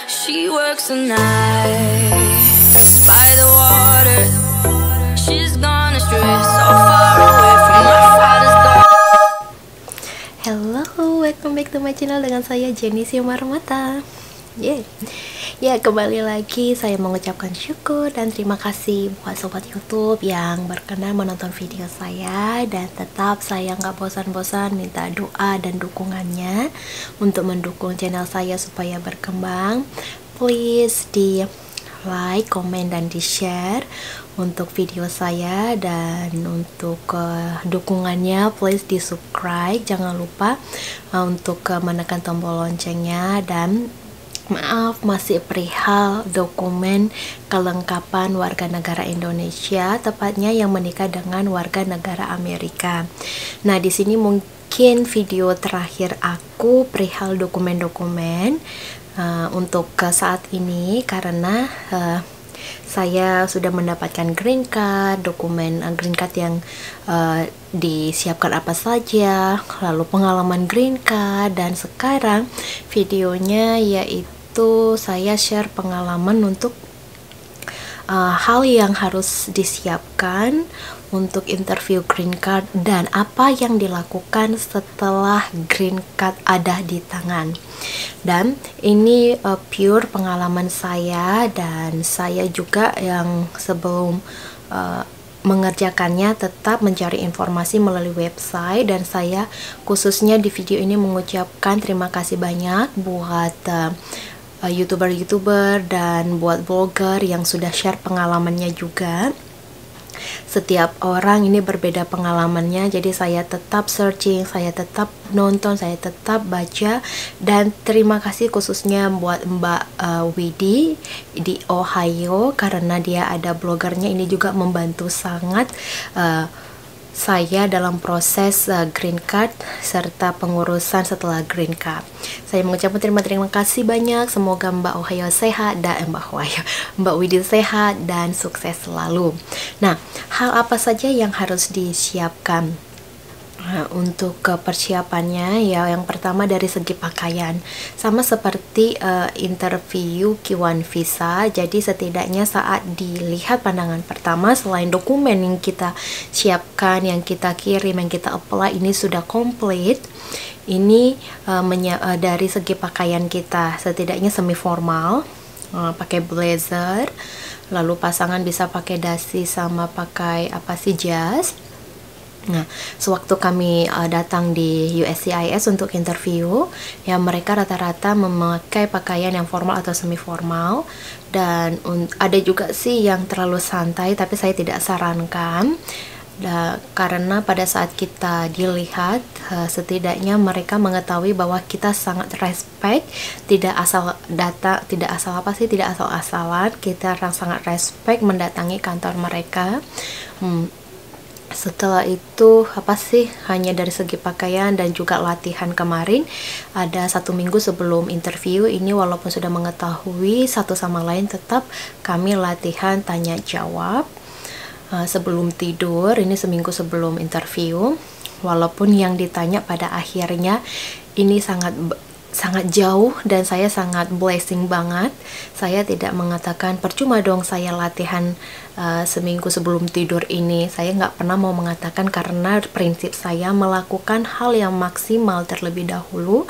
She works the nights by the water. She's gone astray, so far away from my father's door. Hello, welcome back to my channel dengan saya Jenny Simarmata. Ya, kembali lagi saya mengucapkan syukur dan terima kasih buat sobat YouTube yang berkenan menonton video saya, dan tetap saya nggak bosan-bosan minta doa dan dukungannya untuk mendukung channel saya supaya berkembang. Please di like, komen, dan di share untuk video saya, dan untuk dukungannya please di subscribe, jangan lupa untuk menekan tombol loncengnya. Dan maaf, masih perihal dokumen kelengkapan warga negara Indonesia, tepatnya yang menikah dengan warga negara Amerika. Nah, di sini mungkin video terakhir aku perihal dokumen-dokumen untuk saat ini, karena saya sudah mendapatkan green card, dokumen green card yang disiapkan apa saja, lalu pengalaman green card, dan sekarang videonya yaitu saya share pengalaman untuk hal yang harus disiapkan untuk interview green card dan apa yang dilakukan setelah green card ada di tangan. Dan ini pure pengalaman saya, dan saya juga yang sebelum mengerjakannya tetap mencari informasi melalui website, dan saya khususnya di video ini mengucapkan terima kasih banyak buat youtuber-youtuber dan buat blogger yang sudah share pengalamannya juga. Setiap orang ini berbeda pengalamannya, jadi saya tetap searching, saya tetap nonton, saya tetap baca. Dan terima kasih khususnya buat Mbak Widi di Ohio, karena dia ada blogernya, ini juga membantu sangat saya dalam proses green card serta pengurusan setelah green card. Saya mengucapkan terima kasih banyak. Semoga Mbak Ohio sehat dan Mbak Widi sehat dan sukses selalu. Nah, hal apa saja yang harus disiapkan untuk persiapannya? Ya, yang pertama dari segi pakaian, sama seperti interview Q1 visa. Jadi setidaknya saat dilihat pandangan pertama, selain dokumen yang kita siapkan, yang kita kirim, yang kita apply ini sudah komplit, ini dari segi pakaian kita setidaknya semi formal, pakai blazer, lalu pasangan bisa pakai dasi sama pakai jas. Nah, sewaktu kami datang di USCIS untuk interview, ya mereka rata-rata memakai pakaian yang formal atau semi formal, dan ada juga sih yang terlalu santai, tapi saya tidak sarankan. Karena pada saat kita dilihat, setidaknya mereka mengetahui bahwa kita sangat respect, tidak asal-asalan, kita sangat respect mendatangi kantor mereka. Setelah itu hanya dari segi pakaian dan juga latihan kemarin, ada 1 minggu sebelum interview ini, walaupun sudah mengetahui satu sama lain, tetap kami latihan tanya jawab sebelum tidur, ini seminggu sebelum interview. Walaupun yang ditanya pada akhirnya ini sangat jauh, dan saya sangat blessing banget. Saya tidak mengatakan percuma dong saya latihan seminggu sebelum tidur ini. Saya nggak pernah mau mengatakan, karena prinsip saya melakukan hal yang maksimal terlebih dahulu,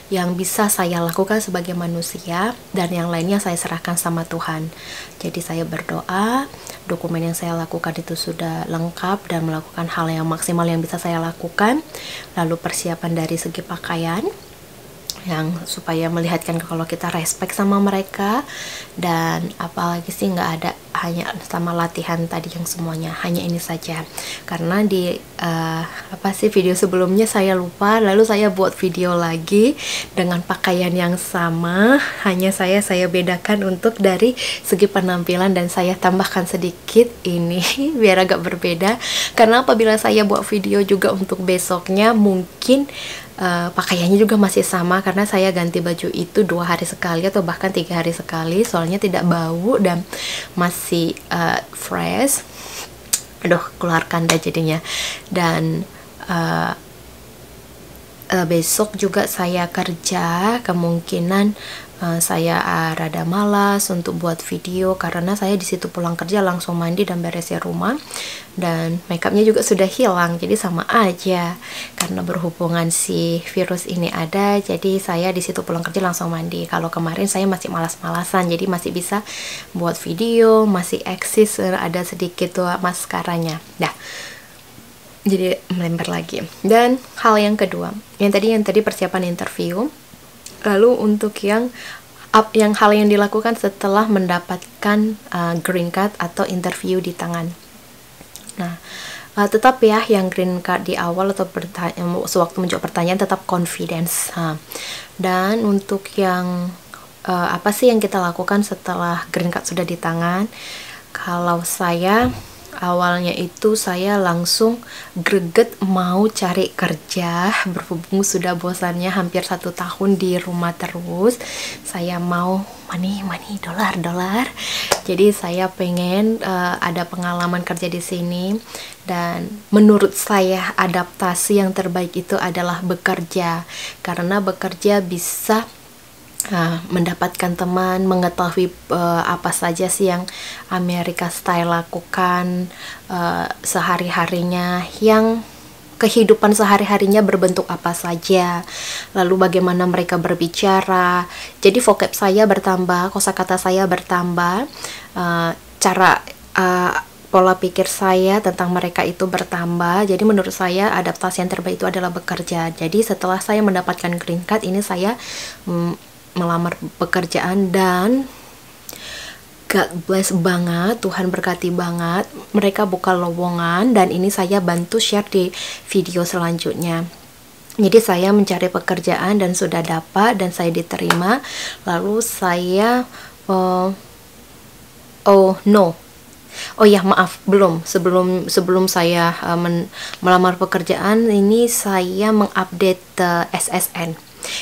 yang bisa saya lakukan sebagai manusia, dan yang lainnya saya serahkan sama Tuhan. Jadi saya berdoa, dokumen yang saya lakukan itu sudah lengkap dan melakukan hal yang maksimal yang bisa saya lakukan. Lalu persiapan dari segi pakaian, yang supaya melihatkan kalau kita respect sama mereka, dan apalagi sih nggak ada, hanya sama latihan tadi yang semuanya hanya ini saja. Karena di video sebelumnya saya lupa, lalu saya buat video lagi dengan pakaian yang sama, hanya saya bedakan untuk dari segi penampilan, dan saya tambahkan sedikit ini biar agak berbeda. Karena apabila saya buat video juga untuk besoknya, mungkin pakaiannya juga masih sama, karena saya ganti baju itu 2 hari sekali atau bahkan 3 hari sekali, soalnya tidak bau dan masih fresh. Aduh, keluarkan dah jadinya. Dan besok juga saya kerja, kemungkinan saya rada malas untuk buat video karena saya di situ pulang kerja langsung mandi dan beresin rumah, dan makeupnya juga sudah hilang. Jadi sama aja, karena berhubungan si virus ini ada, jadi saya di situ pulang kerja langsung mandi. Kalau kemarin saya masih malas-malasan, jadi masih bisa buat video, masih eksis, ada sedikit tuh maskaranya. Dah, jadi melembar lagi. Dan hal yang kedua, yang tadi persiapan interview. Lalu untuk yang hal yang dilakukan setelah mendapatkan green card atau interview di tangan. Nah, tetap ya yang green card di awal atau sewaktu menjawab pertanyaan tetap confidence. Dan untuk yang apa sih yang kita lakukan setelah green card sudah di tangan? Kalau saya awalnya itu saya langsung greget mau cari kerja, berhubung sudah bosannya hampir 1 tahun di rumah terus. Saya mau money, dolar. Jadi saya pengen ada pengalaman kerja di sini, dan menurut saya adaptasi yang terbaik itu adalah bekerja, karena bekerja bisa mendapatkan teman, mengetahui apa saja sih yang Amerika Style lakukan sehari-harinya, yang kehidupan sehari-harinya berbentuk apa saja, lalu bagaimana mereka berbicara. Jadi vocab saya bertambah, kosakata saya bertambah, cara pola pikir saya tentang mereka itu bertambah. Jadi menurut saya adaptasi yang terbaik itu adalah bekerja. Jadi setelah saya mendapatkan green card ini, saya melamar pekerjaan, dan God bless banget, Tuhan berkati banget, mereka buka lowongan, dan ini saya bantu share di video selanjutnya. Jadi saya mencari pekerjaan dan sudah dapat, dan saya diterima. Lalu saya sebelum saya melamar pekerjaan ini, saya mengupdate SSN.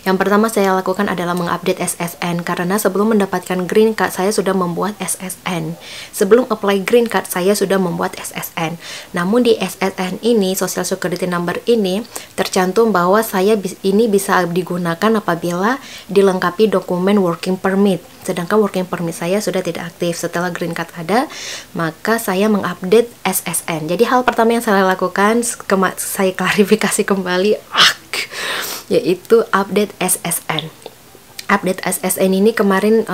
Yang pertama saya lakukan adalah mengupdate SSN, karena sebelum mendapatkan green card saya sudah membuat SSN. Sebelum apply green card saya sudah membuat SSN. Namun di SSN ini, Social Security Number ini, tercantum bahwa ini bisa digunakan apabila dilengkapi dokumen working permit. Sedangkan working permit saya sudah tidak aktif. Setelah green card ada, maka saya mengupdate SSN. Jadi hal pertama yang saya lakukan, saya klarifikasi kembali, yaitu update SSN. Update SSN ini kemarin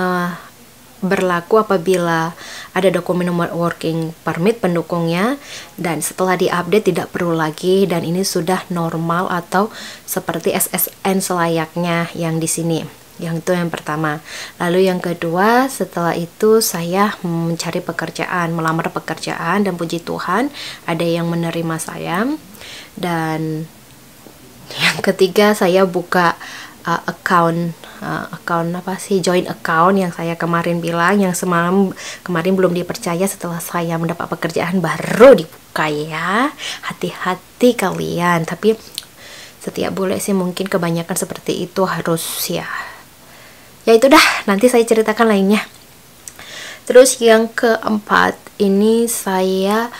berlaku apabila ada dokumen working permit pendukungnya, dan setelah diupdate tidak perlu lagi, dan ini sudah normal atau seperti SSN selayaknya yang di sini. Yang itu yang pertama. Lalu yang kedua, setelah itu saya mencari pekerjaan, melamar pekerjaan, dan puji Tuhan ada yang menerima saya. Dan yang ketiga, saya buka account joint account yang saya kemarin bilang, yang kemarin belum dipercaya, setelah saya mendapat pekerjaan baru dibuka ya. Hati-hati kalian, tapi setiap bule sih mungkin kebanyakan seperti itu, harus ya itu dah, nanti saya ceritakan lainnya. Terus yang keempat ini saya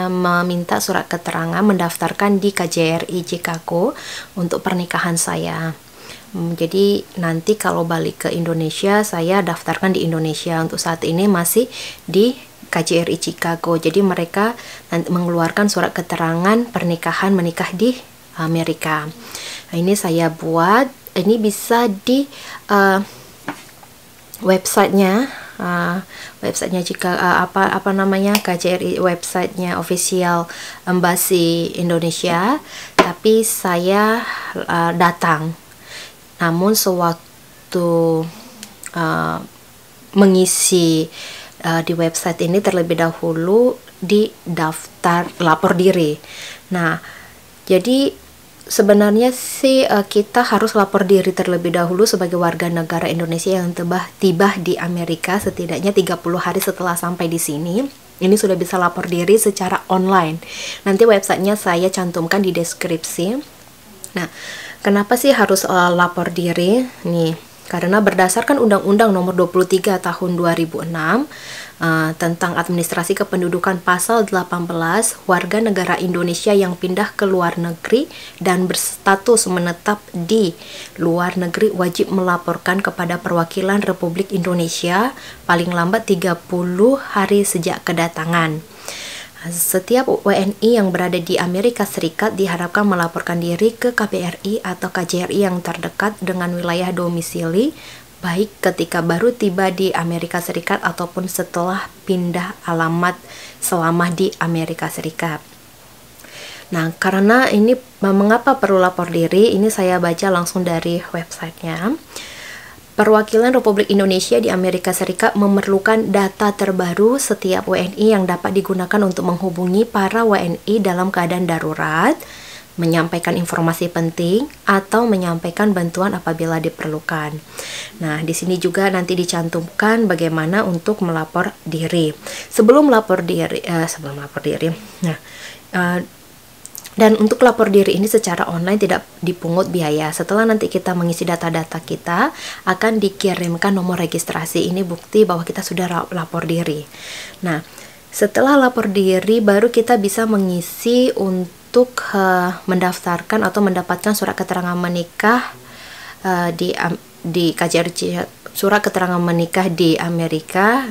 meminta surat keterangan mendaftarkan di KJRI Chicago untuk pernikahan saya. Jadi nanti kalau balik ke Indonesia, saya daftarkan di Indonesia. Untuk saat ini masih di KJRI Chicago. Jadi mereka nanti mengeluarkan surat keterangan pernikahan, menikah di Amerika. Nah, ini saya buat, ini bisa di websitenya jika KJRI websitenya official Embassy Indonesia, tapi saya datang. Namun sewaktu mengisi di website ini, terlebih dahulu di daftar lapor diri. Nah, jadi sebenarnya sih kita harus lapor diri terlebih dahulu sebagai warga negara Indonesia yang tiba di Amerika setidaknya 30 hari setelah sampai di sini. Ini sudah bisa lapor diri secara online. Nanti websitenya saya cantumkan di deskripsi. Nah, kenapa sih harus lapor diri? Nih, Karena berdasarkan Undang-Undang Nomor 23 Tahun 2006 tentang Administrasi Kependudukan Pasal 18, warga negara Indonesia yang pindah ke luar negeri dan berstatus menetap di luar negeri wajib melaporkan kepada perwakilan Republik Indonesia paling lambat 30 hari sejak kedatangan. Setiap WNI yang berada di Amerika Serikat diharapkan melaporkan diri ke KBRI atau KJRI yang terdekat dengan wilayah domisili, baik ketika baru tiba di Amerika Serikat ataupun setelah pindah alamat selama di Amerika Serikat. Nah, karena ini mengapa perlu lapor diri, ini saya baca langsung dari websitenya. Perwakilan Republik Indonesia di Amerika Serikat memerlukan data terbaru setiap WNI yang dapat digunakan untuk menghubungi para WNI dalam keadaan darurat, menyampaikan informasi penting, atau menyampaikan bantuan apabila diperlukan. Nah, di sini juga nanti dicantumkan bagaimana untuk melapor diri. Sebelum lapor diri, dan untuk lapor diri ini secara online tidak dipungut biaya. Setelah nanti kita mengisi data-data kita, akan dikirimkan nomor registrasi. Ini bukti bahwa kita sudah lapor diri. Nah, setelah lapor diri, baru kita bisa mengisi untuk mendaftarkan atau mendapatkan surat keterangan menikah di KJRI, surat keterangan menikah di Amerika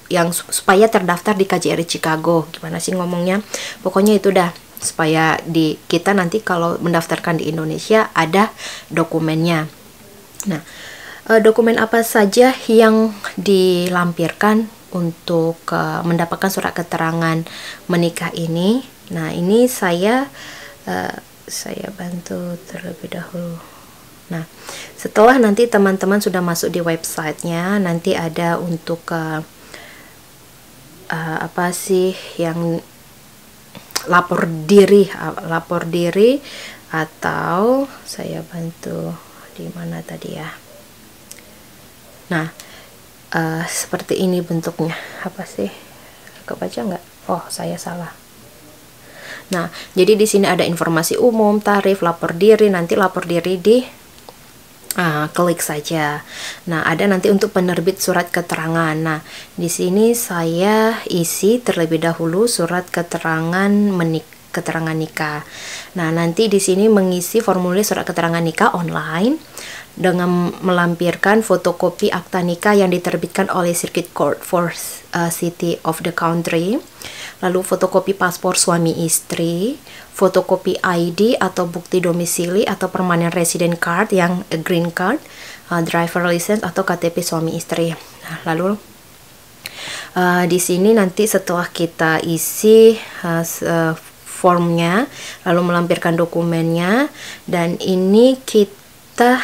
yang supaya terdaftar di KJRI Chicago. Gimana sih ngomongnya? Pokoknya itu dah, supaya kita nanti kalau mendaftarkan di Indonesia ada dokumennya. Nah, dokumen apa saja yang dilampirkan untuk mendapatkan surat keterangan menikah ini? Nah, ini saya bantu terlebih dahulu. Nah, setelah nanti teman-teman sudah masuk di websitenya, nanti ada untuk apa sih yang lapor diri atau saya bantu di mana tadi ya. Nah, seperti ini bentuknya. Apa sih? Kebaca nggak? Oh, saya salah. Nah, jadi di sini ada informasi umum, tarif, lapor diri. Nanti lapor diri di klik saja. Nah, ada nanti untuk penerbit surat keterangan. Nah, di sini saya isi terlebih dahulu surat keterangan nikah. Nah, nanti di sini mengisi formulir surat keterangan nikah online dengan melampirkan fotokopi akta nikah yang diterbitkan oleh Circuit Court for City of the Country, lalu fotokopi paspor suami istri, fotokopi ID atau bukti domisili atau permanent resident card yang green card, driver license atau KTP suami istri. Nah, lalu di sini nanti setelah kita isi formnya, lalu melampirkan dokumennya, dan ini kita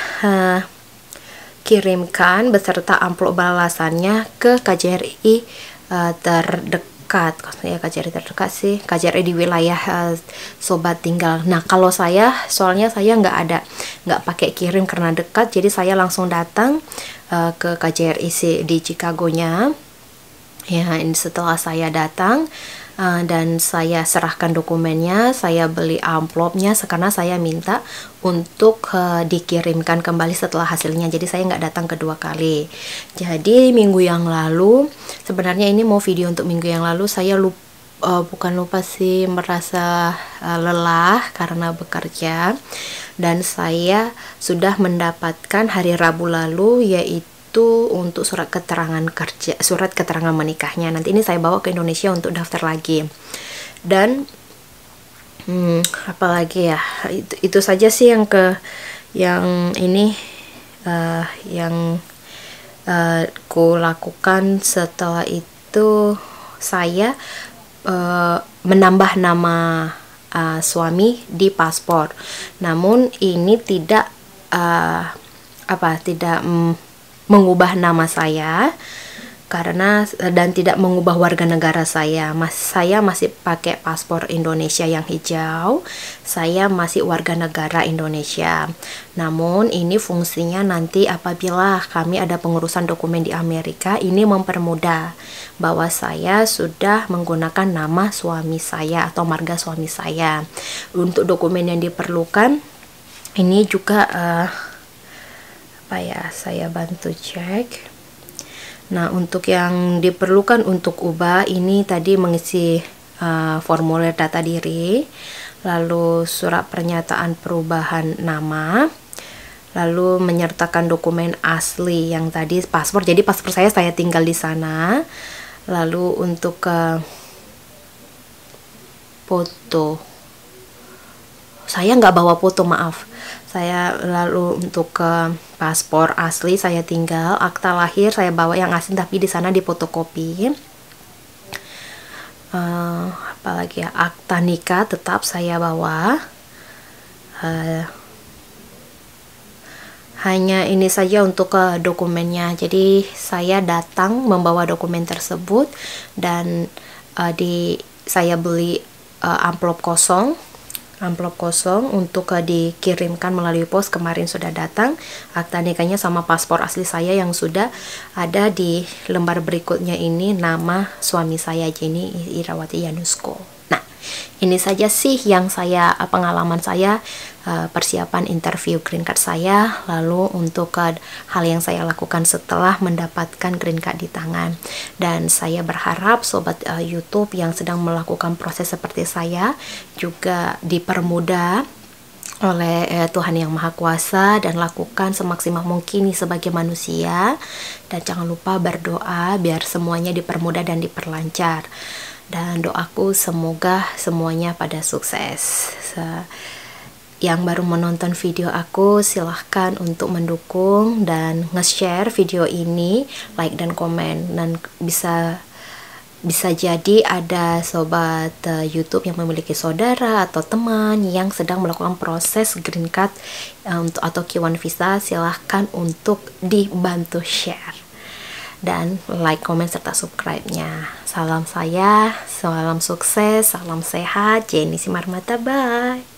kirimkan beserta amplop balasannya ke KJRI terdekat. Ya, KJRI terdekat sih, KJRI di wilayah sobat tinggal. Nah, kalau saya, soalnya saya nggak pakai kirim karena dekat, jadi saya langsung datang ke KJRI di Chicago-nya. Ya, ini setelah saya datang dan saya serahkan dokumennya, saya beli amplopnya karena saya minta untuk dikirimkan kembali setelah hasilnya. Jadi saya nggak datang kedua kali. Jadi minggu yang lalu, sebenarnya ini mau video untuk minggu yang lalu, saya bukan lupa sih, merasa lelah karena bekerja, dan saya sudah mendapatkan hari Rabu lalu, yaitu untuk surat keterangan menikahnya. Nanti ini saya bawa ke Indonesia untuk daftar lagi. Dan apalagi ya, itu saja sih yang ini yang ku lakukan. Setelah itu saya menambah nama suami di paspor. Namun ini tidak mengubah nama saya dan tidak mengubah warga negara saya. Saya masih pakai paspor Indonesia yang hijau. Saya masih warga negara Indonesia. Namun ini fungsinya nanti apabila kami ada pengurusan dokumen di Amerika, ini mempermudah bahwa saya sudah menggunakan nama suami saya atau marga suami saya. Untuk dokumen yang diperlukan ini juga apa ya, saya bantu cek. Nah, untuk yang diperlukan untuk ubah ini tadi mengisi formulir data diri, lalu surat pernyataan perubahan nama, lalu menyertakan dokumen asli yang tadi paspor. Jadi paspor saya tinggal di sana. Lalu untuk foto, saya nggak bawa foto, maaf. Lalu untuk paspor asli saya tinggal, akta lahir saya bawa yang asli tapi di sana difotokopi. Apalagi ya, akta nikah tetap saya bawa. Hanya ini saja untuk dokumennya. Jadi saya datang membawa dokumen tersebut dan saya beli amplop kosong untuk dikirimkan melalui pos. Kemarin sudah datang akta nikahnya sama paspor asli saya yang sudah ada di lembar berikutnya. Ini nama suami saya, Jenny Irawati Yanusko. Nah, ini saja sih yang pengalaman saya persiapan interview green card saya, lalu untuk hal yang saya lakukan setelah mendapatkan green card di tangan. Dan saya berharap sobat YouTube yang sedang melakukan proses seperti saya juga dipermudah oleh Tuhan Yang Maha Kuasa, dan lakukan semaksimal mungkin sebagai manusia, dan jangan lupa berdoa biar semuanya dipermudah dan diperlancar. Dan doaku semoga semuanya pada sukses. Yang baru menonton video aku, silahkan untuk mendukung dan nge-share video ini, like dan komen. Dan bisa jadi ada sobat YouTube yang memiliki saudara atau teman yang sedang melakukan proses green card atau K1 visa, silahkan untuk dibantu share dan like, komen, serta subscribe-nya. Salam saya, salam sukses, salam sehat, Jenny Simarmata, bye.